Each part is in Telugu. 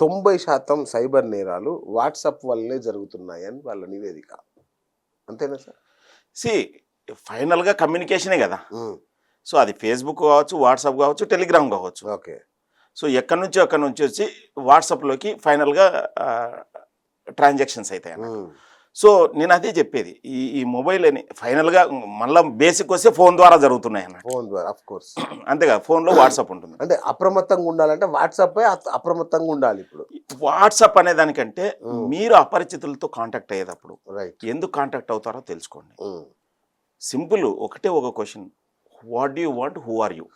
90% సైబర్ నేరాలు వాట్సాప్ వల్లనే జరుగుతున్నాయని వాళ్ళ నివేదిక. అంతేనా సార్? సి ఫైనల్గా కమ్యూనికేషనే కదా. హ్మ్. సో అది ఫేస్బుక్ కావచ్చు, వాట్సాప్ కావచ్చు, టెలిగ్రామ్ కావచ్చు. ఓకే. సో అక్కడి నుంచి వచ్చి వాట్సాప్లోకి ఫైనల్గా ట్రాన్సాక్షన్స్ అవుతాయి అన్నమాట. హ్మ్. సో నేను అదే చెప్పేది, ఈ మొబైల్ అని ఫైనల్గా మళ్ళీ బేసిక్ వస్తే ఫోన్ ద్వారా జరుగుతున్నాయి అన్నమాట. ఫోన్ ద్వారా ఆఫ్ కోర్స్. అంతేగా, ఫోన్లో వాట్సాప్ ఉంటుంది. అంటే అప్రమత్తంగా ఉండాలంటే వాట్సాపే అప్రమత్తంగా ఉండాలి ఇప్పుడు. వాట్సాప్ అనే దానికంటే Hmm. మీరు అపరిచితులతో కాంటాక్ట్ అయ్యేటప్పుడు రైట్. ఎందుకు కాంటాక్ట్ అవుతారో తెలుసుకోండి. సింపుల్, ఒకటే ఒక question, what do you want, who are you?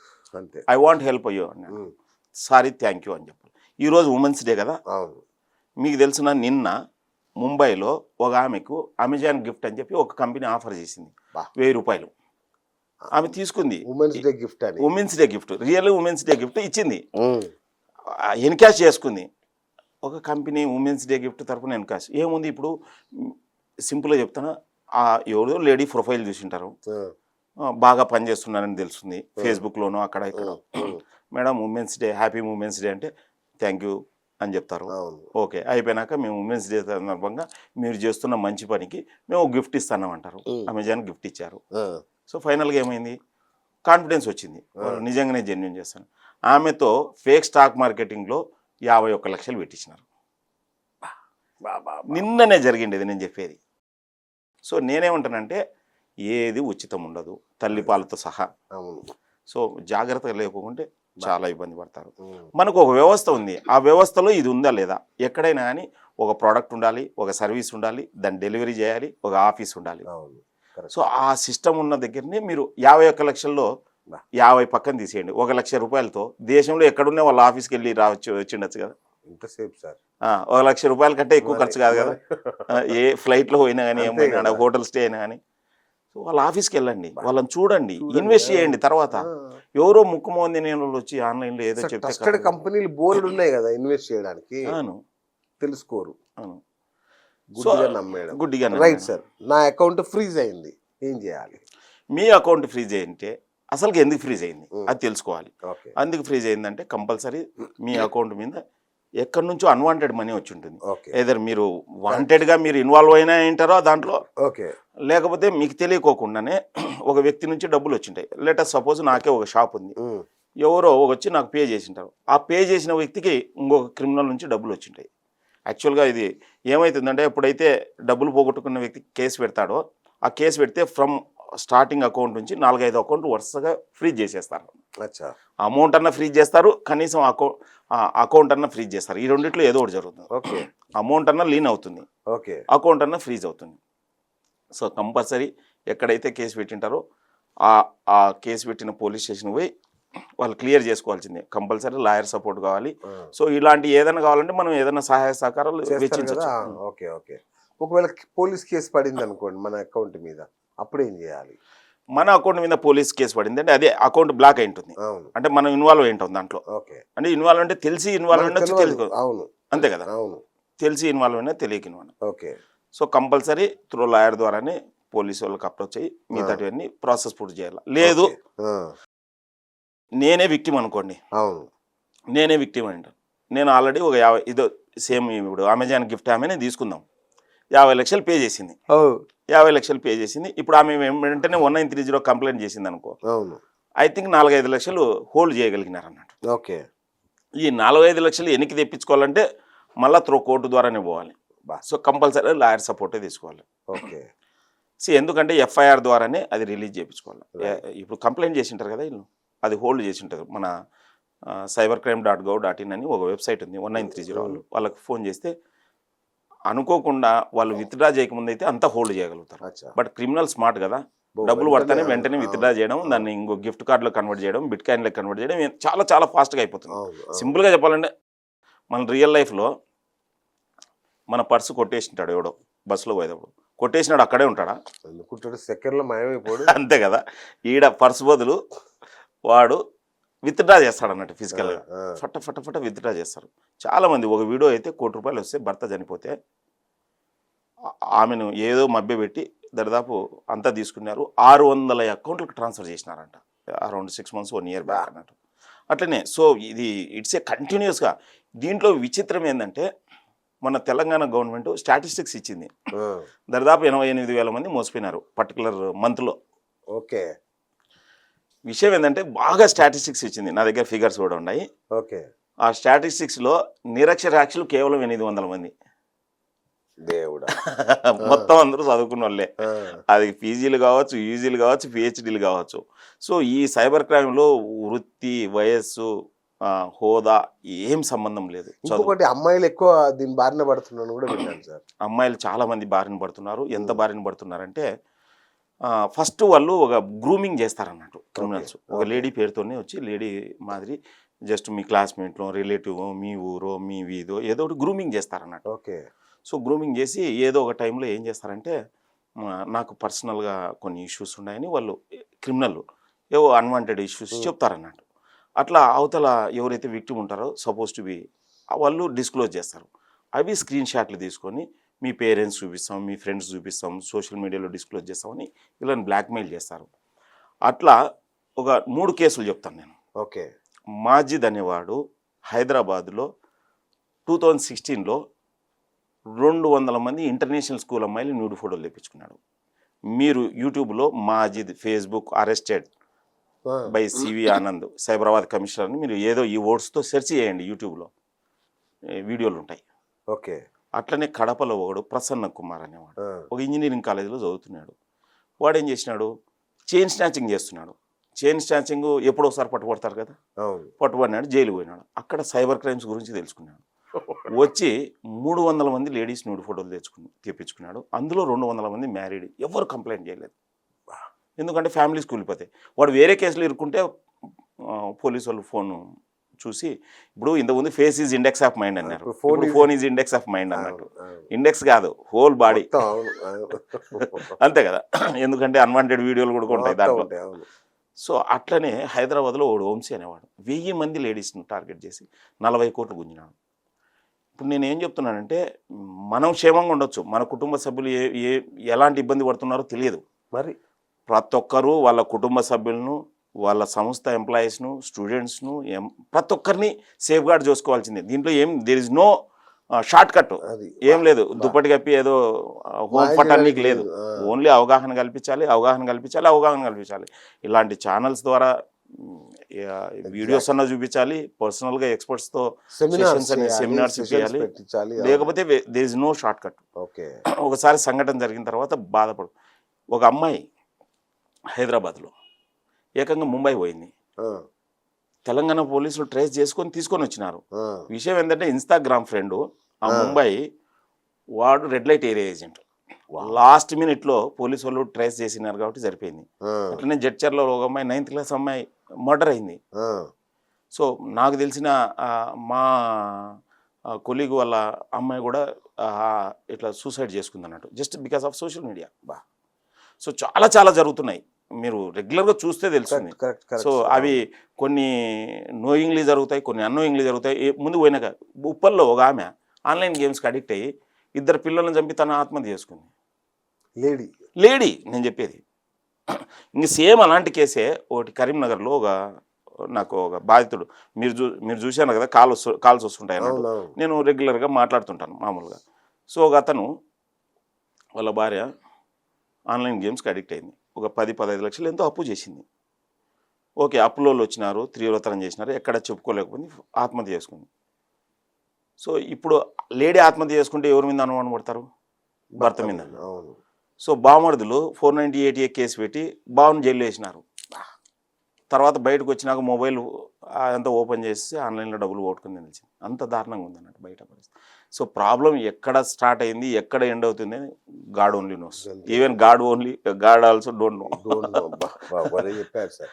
అంతే. ఐ వాంట్ హెల్ప్ అయ్యూ అని, సారీ థ్యాంక్ యూ అని చెప్పాలి. ఈరోజు ఉమెన్స్ డే కదా. అవును. మీకు తెలిసిన నిన్న ముంబైలో ఒక ఆమెకు అమెజాన్ గిఫ్ట్ అని చెప్పి ఒక కంపెనీ ఆఫర్ చేసింది. 1000 రూపాయలు ఆమె తీసుకుంది. ఉమెన్స్ డే గిఫ్ట్ అని. Women's day gift, real women's day gift ఇచ్చింది. ఎన్కాష్ చేసుకుంది. ఒక కంపెనీ ఉమెన్స్ డే గిఫ్ట్ తరఫున ఎన్కాష్ ఏముంది. ఇప్పుడు సింపుల్గా చెప్తాను, ఎవరో లేడీ ప్రొఫైల్ చూసింటారు, బాగా పనిచేస్తున్నారని తెలుస్తుంది ఫేస్బుక్లోనూ అక్కడ ఇక్కడ. Madam women's day, happy women's day అంటే థ్యాంక్ యూ అని చెప్తారు. ఓకే, అయిపోయినాక మేము ఉమెన్స్ డే సందర్భంగా మీరు చేస్తున్న మంచి పనికి మేము గిఫ్ట్ ఇస్తామంటారు. అమెజాన్ గిఫ్ట్ ఇచ్చారు. సో ఫైనల్గా ఏమైంది, కాన్ఫిడెన్స్ వచ్చింది, నిజంగానే జెన్యున్ చేస్తాను. ఆమెతో ఫేక్ స్టాక్ మార్కెటింగ్లో 51 లక్షలు పెట్టించినారు. నిన్ననే జరిగింది నేను చెప్పేది. సో నేనేమంటానంటే ఏది ఉచితం ఉండదు, తల్లిపాలతో సహా. సో జాగ్రత్తగా లేకుంటే చాలా ఇబ్బంది పడతారు. మనకు ఒక వ్యవస్థ ఉంది, ఆ వ్యవస్థలో ఇది ఉందా లేదా. ఎక్కడైనా కానీ ఒక ప్రోడక్ట్ ఉండాలి, ఒక సర్వీస్ ఉండాలి, దాన్ని డెలివరీ చేయాలి, ఒక ఆఫీస్ ఉండాలి. సో ఆ సిస్టమ్ ఉన్న దగ్గరనే మీరు 51 లక్షల్లో 50 పక్కన తీసేయండి. 1 లక్ష రూపాయలతో దేశంలో ఎక్కడున్నా వాళ్ళ ఆఫీస్కి వెళ్ళి వచ్చిండొచ్చు కదా. ఇంతసేపు సార్ 1 లక్ష రూపాయల కంటే ఎక్కువ ఖర్చు కాదు కదా. ఏ ఫ్లైట్లో పోయినా కానీ, ఏమైనా హోటల్ స్టే అయినా కానీ, సో వాళ్ళ ఆఫీస్కి వెళ్ళండి, వాళ్ళని చూడండి, ఇన్వెస్ట్ చేయండి. తర్వాత ఎవరో ముక్కుమోంది నేను వచ్చి ఆన్లైన్లో ఏదో చెప్తే కంపెనీలు బోర్డు ఉన్నాయి కదా ఇన్వెస్ట్ చేయడానికి, తెలుసుకోరు, గుడ్డిగా. రైట్ సార్, నా అకౌంట్ ఫ్రీజ్ అయింది, ఏం చేయాలి? మీ అకౌంట్ ఫ్రీజ్ అయింటే అసలుకి ఎందుకు ఫ్రీజ్ అయింది అది తెలుసుకోవాలి. అందుకు ఫ్రీజ్ అయిందంటే కంపల్సరీ మీ అకౌంట్ మీద ఎక్కడి నుంచో అన్వాంటెడ్ మనీ వచ్చి ఉంటుంది. ఏదర్ మీరు వాంటెడ్గా మీరు ఇన్వాల్వ్ అయినా ఉంటారో దాంట్లో, లేకపోతే మీకు తెలియకోకుండానే ఒక వ్యక్తి నుంచి డబ్బులు వచ్చింటాయి. లెటర్ సపోజ్ నాకే ఒక షాప్ ఉంది, ఎవరో వచ్చి నాకు పే చేసింటారు. ఆ పే చేసిన వ్యక్తికి ఇంకొక క్రిమినల్ నుంచి డబ్బులు వచ్చింటాయి. యాక్చువల్గా ఇది ఏమవుతుందంటే, ఎప్పుడైతే డబ్బులు పోగొట్టుకున్న వ్యక్తి కేసు పెడతాడో, ఆ కేసు పెడితే ఫ్రమ్ స్టార్టింగ్ అకౌంట్ నుంచి 4-5 అకౌంట్ వరుసగా ఫ్రీజ్ చేసేస్తారు. అమౌంట్ అన్న ఫ్రీజ్ చేస్తారు, కనీసం అకౌంట్ అన్న ఫ్రీజ్ చేస్తారు. ఈ రెండిట్లో ఏదో ఒకటి జరుగుతుంది. అమౌంట్ అన్న లీన్ అవుతుంది, అకౌంట్ అన్న ఫ్రీజ్ అవుతుంది. సో కంపల్సరీ ఎక్కడైతే కేసు పెట్టింటారో ఆ కేసు పెట్టిన పోలీస్ స్టేషన్ పోయి వాళ్ళు క్లియర్ చేసుకోవాల్సిందే. కంపల్సరీ లాయర్ సపోర్ట్ కావాలి. సో ఇలాంటి ఏదైనా కావాలంటే మనం ఏదైనా సహాయ సహకారాలు వెచ్చించవచ్చు. ఒకవేళ పోలీస్ కేసు పడింది అనుకోండి మన అకౌంట్ మీద, అప్పుడు ఏం చేయాలి? మన అకౌంట్ మీద పోలీస్ కేసు పడింది అంటే అదే అకౌంట్ బ్లాక్ అయి ఉంటుంది. అంటే మనం ఇన్వాల్వ్ అయి ఉంటాం దాంట్లో. అంటే ఇన్వాల్వ్ అంటే తెలిసి ఇన్వాల్వ్ అయినా తెలుసు, అంతే కదా. తెలిసి ఇన్వాల్వ్ అయినా తెలియక involve. So compulsory through lawyer ద్వారానే పోలీసు వాళ్ళకి అప్రోచ్ అయ్యి మిగతావన్నీ ప్రాసెస్ పూర్తి చేయాలి. లేదు నేనే విక్టిమ్ అనుకోండి, నేనే విక్టిమ్ అంటాను, నేను ఆల్రెడీ ఒక 50 ఇదో సేమ్ ఇప్పుడు అమెజాన్ గిఫ్ట్ ఆమెనే తీసుకుందాం, 50 లక్షలు పే చేసింది. 50 లక్షలు పే చేసింది. ఇప్పుడు ఆమె వెంటనే 1930 కంప్లైంట్ చేసింది అనుకో, ఐ థింక్ 4-5 లక్షలు హోల్డ్ చేయగలిగినారు అన్నట్టు. ఈ 4-5 లక్షలు వెనక్కి తెప్పించుకోవాలంటే మళ్ళీ త్రో కోర్టు ద్వారానే పోవాలి. సో కంపల్సరీ లాయర్ సపోర్టే తీసుకోవాలి. సో ఎందుకంటే ఎఫ్ఐఆర్ ద్వారానే అది రిలీజ్ చేయించుకోవాలి. ఇప్పుడు కంప్లైంట్ చేసి ఉంటారు కదా వీళ్ళు, అది హోల్డ్ చేసి ఉంటారు. మన cybercrime.gov.in అని ఒక వెబ్సైట్ ఉంది, 1930 వాళ్ళకి ఫోన్ చేస్తే అనుకోకుండా వాళ్ళు విత్డ్రా చేయకముందు అయితే అంతా హోల్డ్ చేయగలుగుతారు. బట్ క్రిమినల్ స్మార్ట్ కదా, డబ్బులు పడతానే వెంటనే విత్డ్రా చేయడం, దాన్ని ఇంకో గిఫ్ట్ కార్డులో కన్వర్ట్ చేయడం, బిట్ కాయిన్లో కన్వర్ట్ చేయడం చాలా చాలా ఫాస్ట్గా అయిపోతుంది. సింపుల్గా చెప్పాలంటే మన రియల్ లైఫ్లో మన పర్సు కొట్టేసింటాడు ఎవడో, బస్సులో పోయేటప్పుడు కొట్టేసినాడు, అక్కడే ఉంటాడా? సెకండ్లో మాయమైపోడు. అంతే కదా. ఈడ పర్సు బదులు వాడు విత్డ్రా చేస్తాడు అన్నట్టు, ఫిజికల్గా ఫట విత్డ్రా చేస్తారు. చాలామంది ఒక వీడియో అయితే ₹1,00,00,000 వస్తే భర్త చనిపోతే ఆమెను ఏదో మభ్యపెట్టి దాదాపు అంతా తీసుకున్నారు, 600 అకౌంట్లకు ట్రాన్స్ఫర్ చేసినారంట. అరౌండ్ 6 months 1 year బ్యాక్ అన్నట్టు. అట్లనే సో ఇది ఇట్స్ ఏ కంటిన్యూస్గా. దీంట్లో విచిత్రం ఏంటంటే మన తెలంగాణ గవర్నమెంట్ స్టాటిస్టిక్స్ ఇచ్చింది. దాదాపు 88,000 మంది మోసపోయినారు పర్టికులర్ మంత్లో. ఓకే. విషయం ఏంటంటే బాగా స్టాటిస్టిక్స్ ఇచ్చింది, నా దగ్గర ఫిగర్స్ కూడా ఉన్నాయి. ఓకే. ఆ స్టాటిస్టిక్స్లో నిరక్షరాస్యులు కేవలం 800 మంది. దేవుడా. మొత్తం అందరూ చదువుకున్న వాళ్ళే. అది పీజీలు కావచ్చు, యూజీలు కావచ్చు, పిహెచ్డీలు కావచ్చు. సో ఈ సైబర్ క్రైమ్లో వృత్తి, వయస్సు, హోదా ఏం సంబంధం లేదు. ఇంకొకటి అమ్మాయిలు ఎక్కువ దీని బారిన పడుతున్నాను కూడా విన్నాను సార్. అమ్మాయిలు చాలా మంది బారిన పడుతున్నారు. ఎంత బారిన పడుతున్నారంటే ఫస్ట్ వాళ్ళు ఒక గ్రూమింగ్ చేస్తారన్నట్టు క్రిమినల్స్. ఒక లేడీ పేరుతోనే వచ్చి లేడీ మాదిరి జస్ట్ మీ క్లాస్మేట్లో, రిలేటివ్, మీ ఊరో, మీ వీధో ఏదో ఒకటి గ్రూమింగ్ చేస్తారన్నట్టు. ఓకే. సో గ్రూమింగ్ చేసి ఏదో ఒక టైంలో ఏం చేస్తారంటే నాకు పర్సనల్గా కొన్ని ఇష్యూస్ ఉన్నాయని వాళ్ళు క్రిమినల్ ఏవో అన్వాంటెడ్ ఇష్యూస్ చెప్తారన్నట్టు. అట్లా అవతల ఎవరైతే విక్టిమ్ ఉంటారో సపోజ్ టు బి వాళ్ళు డిస్క్లోజ్ చేస్తారు. అవి స్క్రీన్ షాట్లు తీసుకొని మీ పేరెంట్స్ చూపిస్తాం, మీ ఫ్రెండ్స్ చూపిస్తాం, సోషల్ మీడియాలో డిస్క్లోజ్ చేస్తామని ఇలా బ్లాక్మెయిల్ చేస్తారు. అట్లా ఒక 3 కేసులు చెప్తాను నేను. ఓకే. మాజిద్ అనేవాడు హైదరాబాద్లో 2016లో 200 మంది ఇంటర్నేషనల్ స్కూల్ అమ్మాయిలు న్యూడ్ ఫోటోలు తెప్పించుకున్నాడు. మీరు యూట్యూబ్లో Majid Facebook arrested by C V Anand Cyberabad commissioner అని మీరు ఏదో ఈ వర్డ్స్తో సెర్చ్ చేయండి, యూట్యూబ్లో వీడియోలు ఉంటాయి. ఓకే. అట్లనే కడపలో ఒకడు ప్రసన్న కుమార్ అనేవాడు ఒక ఇంజనీరింగ్ కాలేజీలో చదువుతున్నాడు. వాడు ఏం చేసినాడు, చైన్ స్నాచింగ్ చేస్తున్నాడు. చైన్ స్నాచింగ్ ఎప్పుడోసారి పట్టుబడతారు కదా, పట్టుబడినాడు, జైలుకి పోయినాడు. అక్కడ సైబర్ క్రైమ్స్ గురించి తెలుసుకున్నాడు. వచ్చి 300 మంది లేడీస్ న్యూడ్ ఫోటోలు తెప్పించుకున్నాడు. అందులో 200 మంది మ్యారీడ్. ఎవరు కంప్లైంట్ చేయలేదు, ఎందుకంటే ఫ్యామిలీస్ కూలిపోతాయి. వాడు వేరే కేసులు ఇరుక్కుంటే పోలీసు వాళ్ళు ఫోన్ చూసి, ఇప్పుడు ఇంతకుముందు face is index of mind అన్నారు, phone is index of mind అన్నట్టు. ఇండెక్స్ కాదు, హోల్ బాడీ. అంతే కదా, ఎందుకంటే అన్వాంటెడ్ వీడియోలు కూడా ఉంటాయి దాంట్లో. సో అట్లనే హైదరాబాద్లో ఓడు వంశీ అనేవాడు 1000 మంది లేడీస్ని టార్గెట్ చేసి 40 కోట్లు గుంజినాడు. ఇప్పుడు నేను ఏం చెప్తున్నానంటే మనం క్షేమంగా ఉండొచ్చు, మన కుటుంబ సభ్యులు ఎలాంటి ఇబ్బంది పడుతున్నారో తెలియదు. మరి ప్రతి ఒక్కరూ వాళ్ళ కుటుంబ సభ్యులను, వాళ్ళ సంస్థ ఎంప్లాయీస్ను, స్టూడెంట్స్ను, ప్రతి ఒక్కరిని సేఫ్ గార్డ్ చూసుకోవాల్సిందే. దీంట్లో there is no short cut, ఏం లేదు. దుప్పటి కప్పి ఏదో హోమ్ పట్టానికి లేదు. ఓన్లీ అవగాహన కల్పించాలి. ఇలాంటి ఛానల్స్ ద్వారా వీడియోస్ అన్నా చూపించాలి, పర్సనల్గా ఎక్స్పర్ట్స్తో సెమినార్స్ ఇప్పించాలి, లేకపోతే there is no short cut. ఒకసారి సంఘటన జరిగిన తర్వాత బాధపడు. ఒక అమ్మాయి హైదరాబాద్లో ఏకంగా ముంబై పోయింది. తెలంగాణ పోలీసులు ట్రేస్ చేసుకొని తీసుకొని వచ్చినారు. విషయం ఏంటంటే ఇన్స్టాగ్రామ్ ఫ్రెండ్ ఆ ముంబై వాడు red light area agent. Last మినిట్లో పోలీసు వాళ్ళు ట్రేస్ చేసినారు కాబట్టి సరిపోయింది. అట్లనే జడ్చర్లో ఒక అమ్మాయి 9th క్లాస్ అమ్మాయి మర్డర్ అయింది. సో నాకు తెలిసిన మా కొలీగ్ వాళ్ళ అమ్మాయి కూడా ఇట్లా సూసైడ్ చేసుకుంది అన్నట్టు, just because of social media. So చాలా జరుగుతున్నాయి, మీరు రెగ్యులర్గా చూస్తే తెలుస్తుంది. సో అవి కొన్ని నోయింగ్లీ జరుగుతాయి, కొన్ని అన్నోయింగ్లీ జరుగుతాయి. ముందు పోయినాక ఉప్పల్లో ఒక ఆమె ఆన్లైన్ గేమ్స్కి అడిక్ట్ అయ్యి 2 పిల్లలను చంపి తన ఆత్మహత్య చేసుకుంది. లేడీ నేను చెప్పేది. ఇంక సేమ్ అలాంటి కేసే ఒకటి కరీంనగర్లో నాకు ఒక బాధితుడు, మీరు చూశాను కదా, కాల్స్ వస్తుంటాయి అన్నట్టు. నేను రెగ్యులర్గా మాట్లాడుతుంటాను మామూలుగా. సో ఒక అతను వాళ్ళ భార్య ఆన్లైన్ గేమ్స్కి అడిక్ట్ అయింది. ఒక 10-15 లక్షలు ఎంతో అప్పు చేసింది. ఓకే, అప్పులో వచ్చినారు, తీవ్రతరం చేసినారు, ఎక్కడ చెప్పుకోలేకపోయింది, ఆత్మహత్య చేసుకుంది. సో ఇప్పుడు లేడీ ఆత్మహత్య చేసుకుంటే ఎవరి మీద అనుమానం పడతారు? భర్త మీద. సో బామర్దులు 498A కేసు పెట్టి బావని జైలు వేసినారు. తర్వాత బయటకు వచ్చినాక మొబైల్ అంతా ఓపెన్ చేసి ఆన్లైన్లో డబ్బులు పోగొట్టుకుని తెలిసింది. అంత దారుణంగా ఉందన్నట్టు బయట పరిస్థితి. సో ప్రాబ్లం ఎక్కడ స్టార్ట్ అయింది, ఎక్కడ ఎండ్ అవుతుంది అని God only knows. Even God also don't know. చెప్పారు సార్.